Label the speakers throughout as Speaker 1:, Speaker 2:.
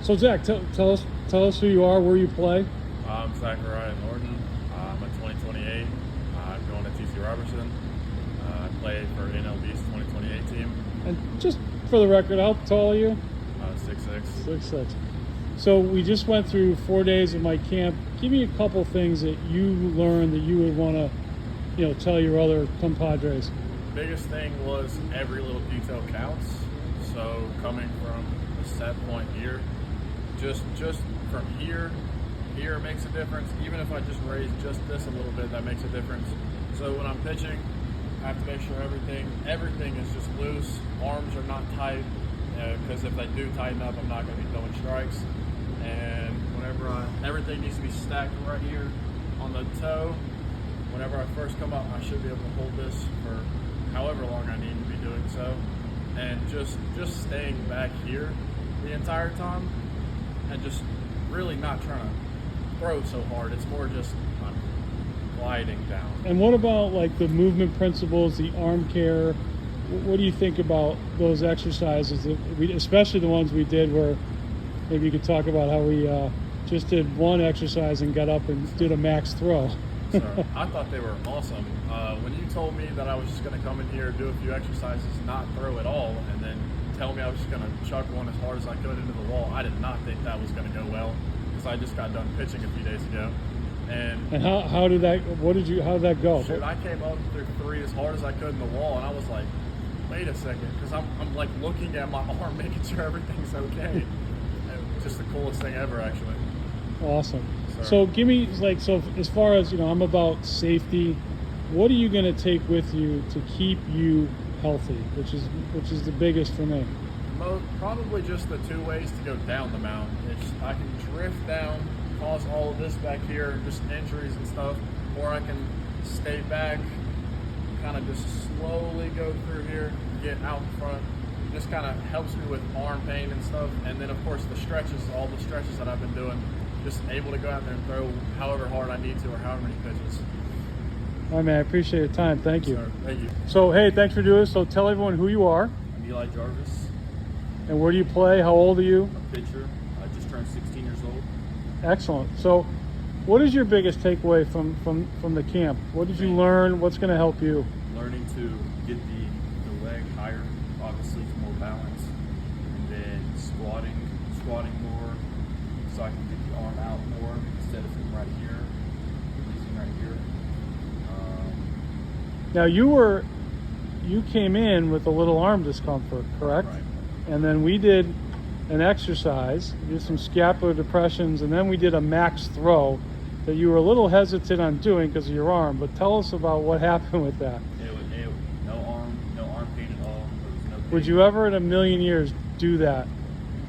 Speaker 1: So Zach, tell us who you are, where you play.
Speaker 2: I'm Zachariah Norton. I'm a 2028. I'm going to TC Robertson. I play for NLB's 2028 team.
Speaker 1: And just for the record, how tall are you?
Speaker 2: 6'6".
Speaker 1: 6'6". So we just went through 4 days of my camp. Give me a couple things that you learned that you would want to, tell your other compadres.
Speaker 2: Biggest thing was every little detail counts. So coming from the set point here, just from here makes a difference. Even if I just raise just this a little bit, that makes a difference. So when I'm pitching, I have to make sure everything is just loose. Arms are not tight, because if they do tighten up, I'm not going to be throwing strikes. And everything needs to be stacked right here on the toe. Whenever I first come up, I should be able to hold this for however long I need to be doing so. And just staying back here the entire time, and just really not trying to throw so hard. It's more just I'm gliding down.
Speaker 1: And what about like the movement principles, the arm care? What do you think about those exercises, especially the ones we did where maybe you could talk about how we just did one exercise and got up and did a max throw?
Speaker 2: So I thought they were awesome. When you told me that I was just going to come in here, do a few exercises, not throw at all, and then tell me I was just going to chuck one as hard as I could into the wall, I did not think that was going to go well, because I just got done pitching a few days ago. And
Speaker 1: how did that go?
Speaker 2: Shoot, I came up through 3 as hard as I could in the wall, and I was like, wait a second, because I'm like looking at my arm, making sure everything's okay. Just the coolest thing ever, actually.
Speaker 1: Awesome. So give me so as far as I'm about safety. What are you going to take with you to keep you healthy, which is the biggest for me?
Speaker 2: Probably just the 2 ways to go down the mountain. I can drift down, cause all of this back here, just injuries and stuff, or I can stay back, kind of just slowly go through here, get out in front. Just kind of helps me with arm pain and stuff. And then of course all the stretches that I've been doing, just able to go out there and throw however hard I need to or however many pitches.
Speaker 1: All right, man, I appreciate your time. Thank you.
Speaker 2: Sir, thank you.
Speaker 1: So, hey, thanks for doing this. So tell everyone who you are.
Speaker 3: I'm Eli Jarvis.
Speaker 1: And where do you play? How old are you?
Speaker 3: I'm a pitcher. I just turned 16 years old.
Speaker 1: Excellent. So what is your biggest takeaway from the camp? What did you learn? What's going to help you?
Speaker 3: Learning to get the leg higher, obviously for more balance, and then squatting more so I can get the arm out more instead of from right here, releasing right here.
Speaker 1: Now you came in with a little arm discomfort, correct?
Speaker 3: Right.
Speaker 1: And then we did an exercise, did some scapular depressions, and then we did a max throw that you were a little hesitant on doing because of your arm. But tell us about what happened with that.
Speaker 3: No arm pain at all. There was no pain.
Speaker 1: Would you ever in a million years do that?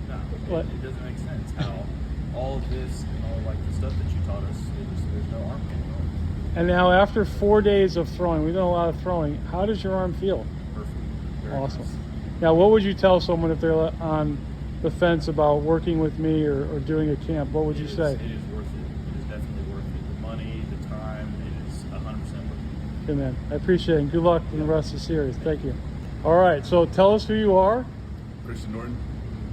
Speaker 3: No, it doesn't make sense how all of this and all like the stuff that you taught us, there's no arm pain at all.
Speaker 1: And now after 4 days of throwing, we've done a lot of throwing, how does your arm feel?
Speaker 3: Perfect. Very
Speaker 1: Awesome.
Speaker 3: nice.
Speaker 1: Now what would you tell someone if they're on the fence about working with me or doing a camp? What would you say?
Speaker 3: It is worth it. It is definitely worth it. The money, the time, it is 100% worth it.
Speaker 1: Good man. I appreciate it. And good luck in the rest of the series. Thank you. All right. So tell us who you are.
Speaker 4: Christian Norton.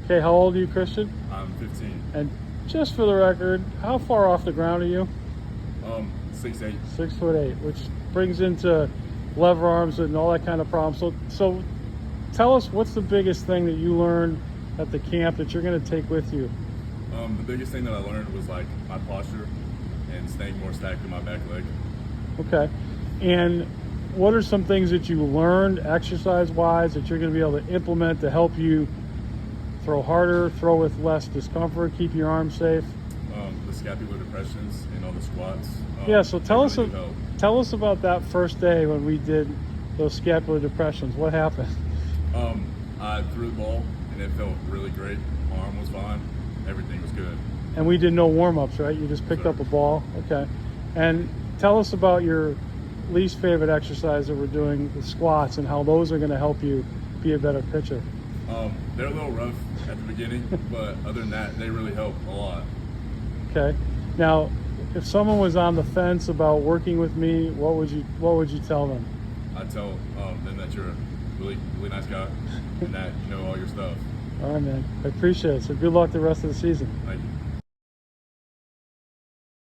Speaker 1: Okay. How old are you, Christian?
Speaker 4: I'm 15.
Speaker 1: And just for the record, how far off the ground are you?
Speaker 4: 6'8".
Speaker 1: 6'8", which brings into lever arms and all that kind of problem. So tell us, what's the biggest thing that you learned at the camp that you're going to take with you?
Speaker 4: The biggest thing that I learned was like my posture and staying more stacked in my back leg.
Speaker 1: Okay. And what are some things that you learned exercise-wise that you're going to be able to implement to help you throw harder, throw with less discomfort, keep your arms safe?
Speaker 4: The scapular depressions and all the squats.
Speaker 1: Yeah, so tell us about that first day when we did those scapular depressions. What happened?
Speaker 4: I threw the ball and it felt really great. My arm was fine. Everything was good.
Speaker 1: And we did no warm-ups, right? You just picked up a ball. Okay. And tell us about your least favorite exercise that we're doing, the squats, and how those are going to help you be a better pitcher.
Speaker 4: They're a little rough at the beginning, but other than that, they really help a lot.
Speaker 1: Okay. Now, if someone was on the fence about working with me, what would you tell them?
Speaker 4: I tell them that you're a really, really nice guy and that you know all your stuff.
Speaker 1: All right, man. I appreciate it. So good luck the rest of the season.
Speaker 4: Thank you.